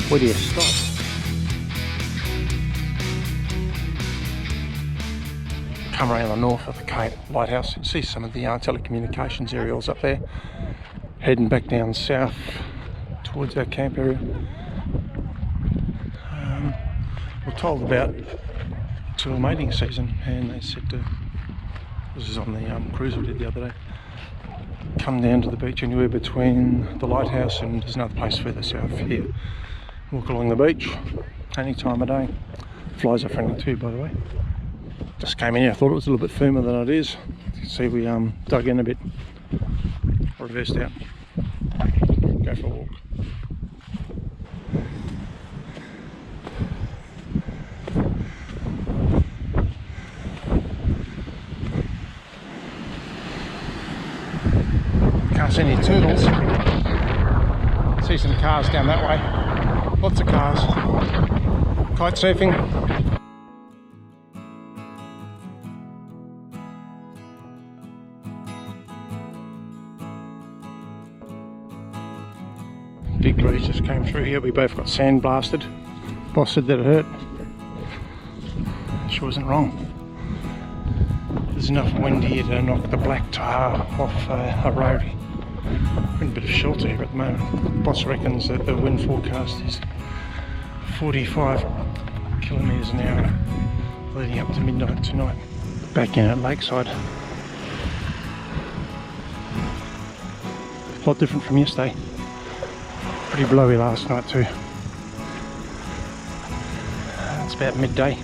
Where do you stop? Come around the north of the Cape Lighthouse. You see some of the telecommunications aerials up there. Heading back down south towards our camp area. We're told about till mating season, and they said this is on the cruise we did the other day. Come down to the beach anywhere between the lighthouse and there's another place further south here. Walk along the beach any time of day. Flies are friendly too, by the way. Just came in here, I thought it was a little bit firmer than it is. You can see we dug in a bit, reversed out, go for a walk. Can't see any turtles. See some cars down that way. Lots of cars. Kite surfing. Big breeze just came through here. We both got sand blasted. Boss said that it hurt. She wasn't wrong. There's enough wind here to knock the black tar off a road. We're in a bit of shelter here at the moment. Boss reckons that the wind forecast is 45 kilometres an hour leading up to midnight tonight. Back in at Lakeside. A lot different from yesterday. Pretty blowy last night too. It's about midday.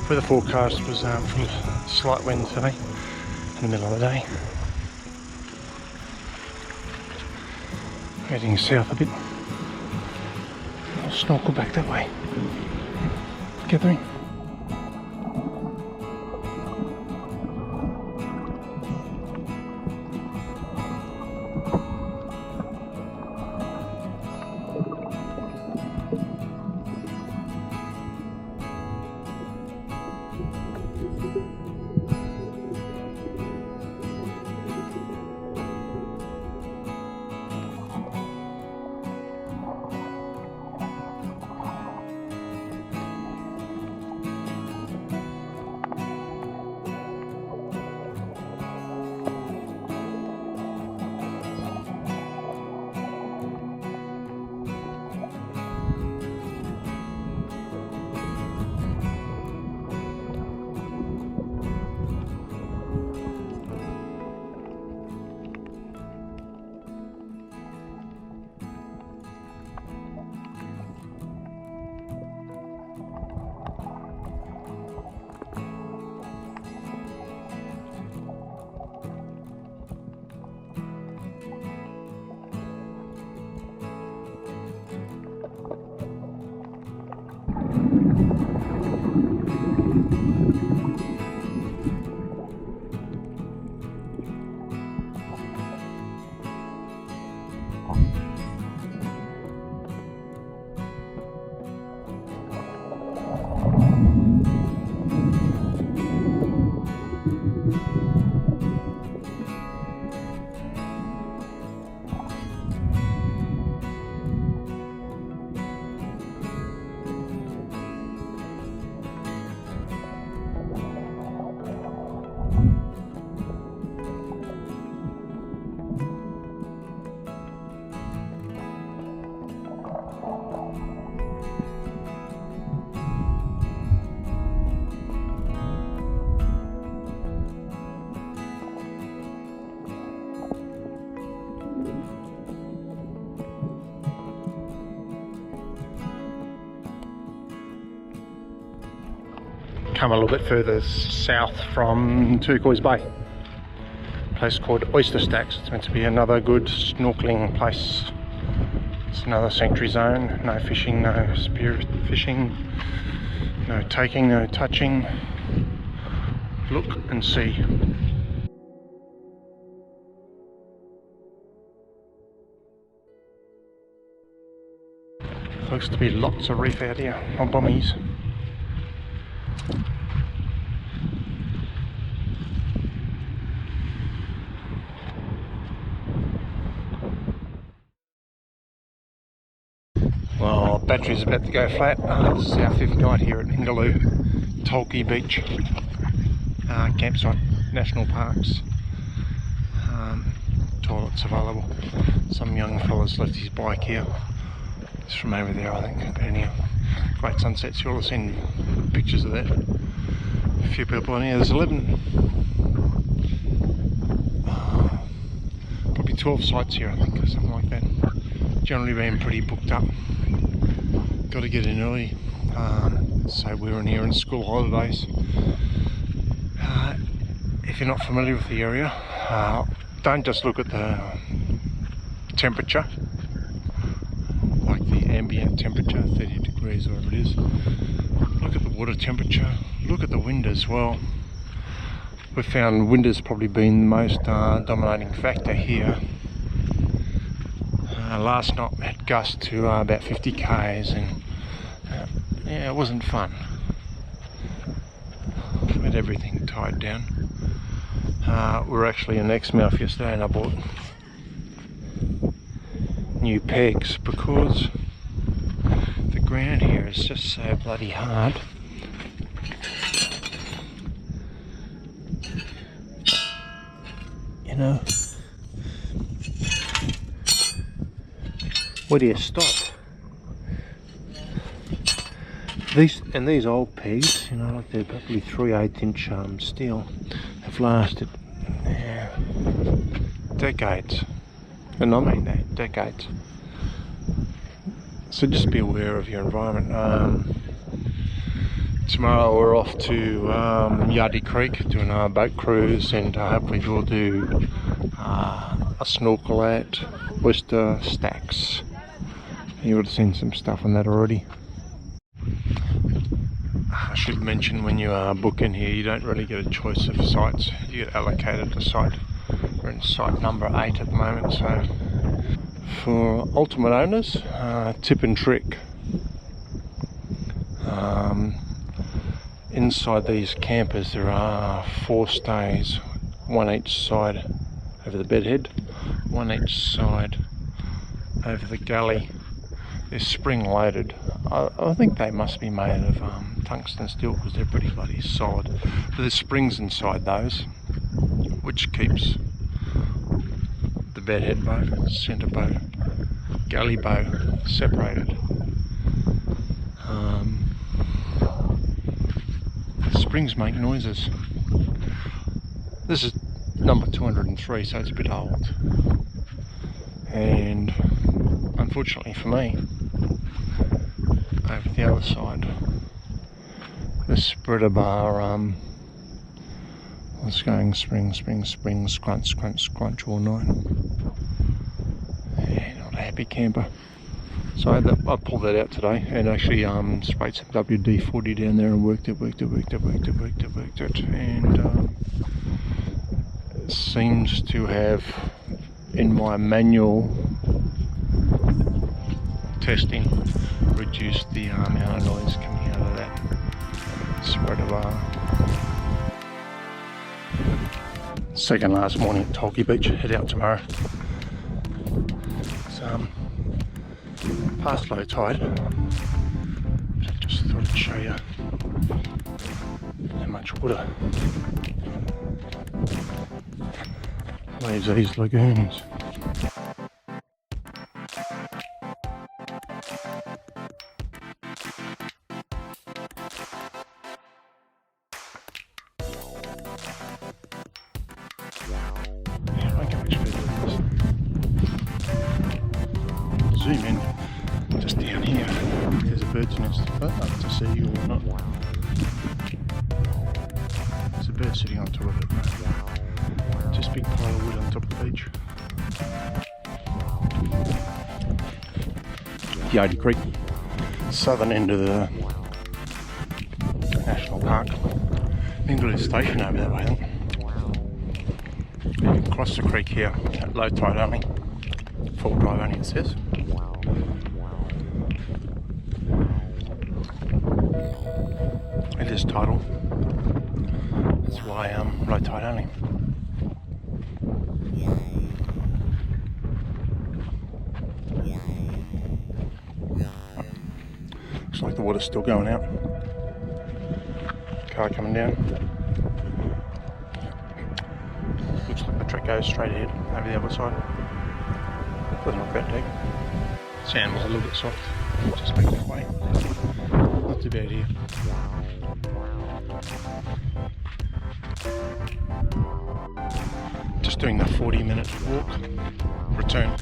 Weather forecast was from slight wind today in the middle of the day. Heading south a bit. I'll snorkel back that way. Gathering. Come a little bit further south from Turquoise Bay. A place called Oyster Stacks. It's meant to be another good snorkelling place. It's another sanctuary zone. No fishing, no spirit fishing, no taking, no touching. Look and see. Looks to be lots of reef out here on bommies. Well, about to go flat. This is our 5th night here at Ningaloo Beach campsite, national parks. Toilets available. Some young fella's left his bike here. It's from over there, I think. But anyhow, great sunsets. You'll have seen pictures of that. A few people in here. There's 12 sites here, I think, or something like that. Generally been pretty booked up. Got to get in early. So we're in here in school holidays. If you're not familiar with the area, don't just look at the temperature, like the ambient temperature, 30 degrees or whatever it is. Look at the water temperature, look at the wind as well. We've found wind has probably been the most dominating factor here. Last night we had gusts to about 50 k's, and yeah, it wasn't fun. We had everything tied down. We were actually in Exmouth yesterday and I bought new pegs because the ground here is just so bloody hard. You know, where do you stop? These old pegs, you know, like they're probably 3/8 inch steel, have lasted decades, and I mean that, decades. So just be aware of your environment. Tomorrow we're off to Yardie Creek doing a boat cruise, and hopefully we'll do a snorkel at Oyster Stacks. You would have seen some stuff on that already. I should mention, when you book in here, you don't really get a choice of sites. You get allocated a site. We're in site number 8 at the moment, so for ultimate owners, tip and trick. Inside these campers there are 4 stays, one each side over the bedhead, one each side over the galley. They're spring loaded. I think they must be made of tungsten steel because they're pretty bloody solid. But there's springs inside those, which keeps the bedhead boat, centre boat, galley boat separated. Springs make noises. This is number 203, so it's a bit old. And unfortunately for me, over the other side, the spreader bar was going spring, scrunch, scrunch all night. Yeah, not a happy camper. So I pulled that out today and actually sprayed some WD-40 down there and worked it, and it seems to have, in my manual testing, reduced the amount of noise coming out of that spreader bar. Second last morning at Tulkey Beach, head out tomorrow. It's past low tide, but I just thought I'd show you how much water leaves these lagoons. Zoom in just down here. There's a bird's nest. I don't know if to see you or not. There's a bird sitting on top of it. Just a big pile of wood on top of the beach. Yardie Creek, southern end of the national park. Ningaloo Station over that way, I think. You can cross the creek here at low tide only. Full drive only, it says. It is tidal. That's why low tide only. Looks like the water's still going out. Car coming down. Looks like the track goes straight ahead over the other side. Doesn't look that deep. Sand was a little bit soft. Just make that way. Not too bad here. Just doing the 40-minute walk. Return.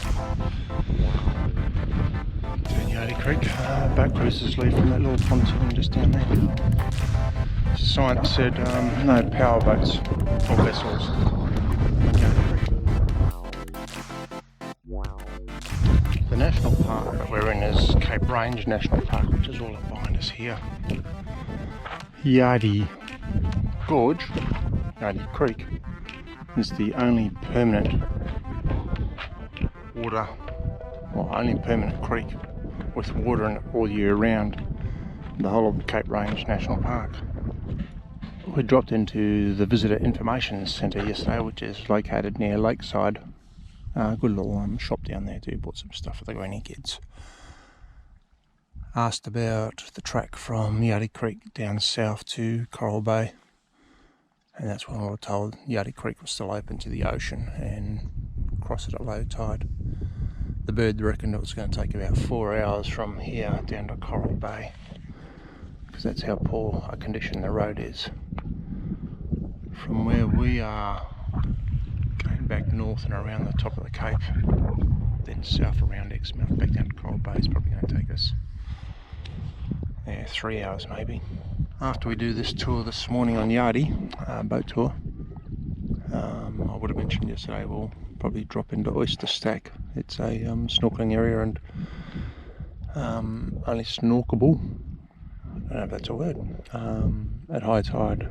To Yardie Creek. Boat cruisers leave from that little pontoon just down there. The sign said no power boats or vessels on Yardie Creek. The national park that we're in is Cape Range National Park, which is all up behind us here. Yardie Gorge, Yardie Creek, is the only permanent water, well, only permanent creek with water in it all year round, the whole of the Cape Range National Park. We dropped into the Visitor Information Centre yesterday, which is located near Lakeside. Good little shop down there too, bought some stuff for the greenie kids. Asked about the track from Yardie Creek down south to Coral Bay, and that's when we were told Yardie Creek was still open to the ocean and cross it at low tide. The bird reckoned it was going to take about 4 hours from here down to Coral Bay, because that's how poor a condition the road is. From where we are, going back north and around the top of the Cape, then south around Exmouth back down to Coral Bay is probably going to take us 3 hours maybe. After we do this tour this morning on Yardie, boat tour, I would have mentioned yesterday we'll probably drop into Oyster Stack. It's a snorkelling area and only snorkelable, I don't know if that's a word, at high tide.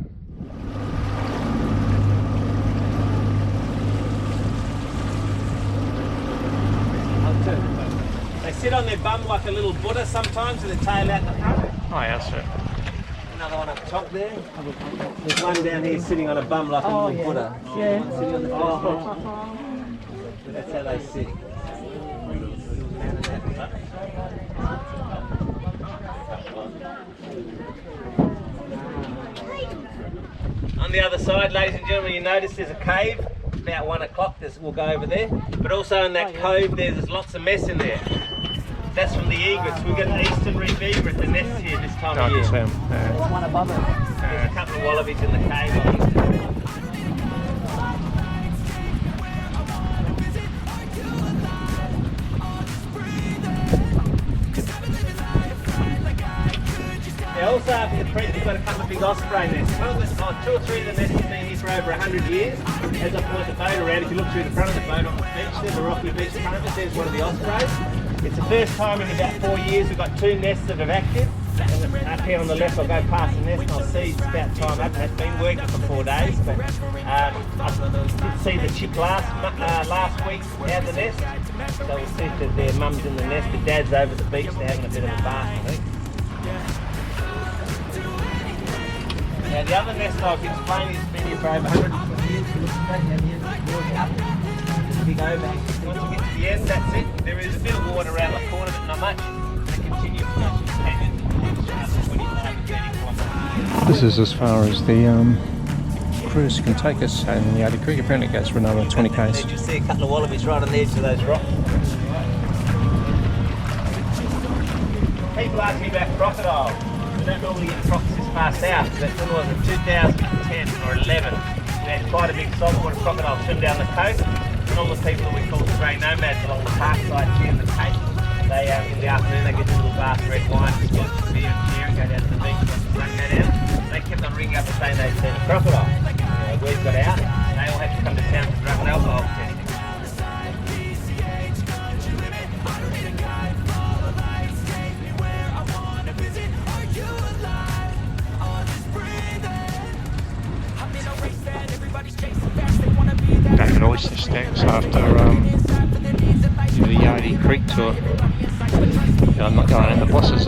They sit on their bum like a little Buddha sometimes with the tail out the front. Oh yeah, that's it. Another one up top there. There's one down here sitting on a bum like a little Buddha. Yeah. Sitting on the floor. That's how they sit. On the other side, ladies and gentlemen, you notice there's a cave. About 1 o'clock, we'll go over there. But also in that cove there's lots of mess in there. That's from the egrets. We've got the Eastern Reef egret, the nest here this time of year. There's one above it. There's a couple of wallabies in the cave, I think. Also up in the creek we've got a couple of big osprey nests. One of the, 2 or 3 of the nests have been here for over 100 years. As I point the boat around, if you look through the front of the boat on the beach, there's a rocky beach front of us, there's one of the ospreys. It's the first time in about 4 years we've got 2 nests that have acted. And up here on the left I'll go past the nest and I'll see it's about time up. It's been working for 4 days, but I did see the chip last week out of the nest. So we'll see that their mum's in the nest, the dad's over the beach, they're having a bit of a bath, I think. Now the other nest I was explaining has been here for over 120 years. Big overhang. Once you get to the end, that's it. There is a bit of water around the corner, but not much. They continue for This is as far as the cruise can take us, and Yardie Creek apparently goes for another 20 k's. You see a couple of wallabies right on the edge of those rocks. People ask me about crocodile. We don't normally get crocs this far south, but when it was in 2010 or 11, we had quite a big saltwater crocodile swim down the coast, and all the people that we call the grey nomads along the park side here in the Cape, they in the afternoon they get a little glass of red wine, sponsor some beer and cheer and go down to the beach, watch the sun go down. They kept on ringing up and saying they'd seen a crocodile. We got out, they all had to come to town for drug and alcohol testing. Back at Oyster Stacks after the Yardie Creek tour. Yeah, I'm not going in. The boss has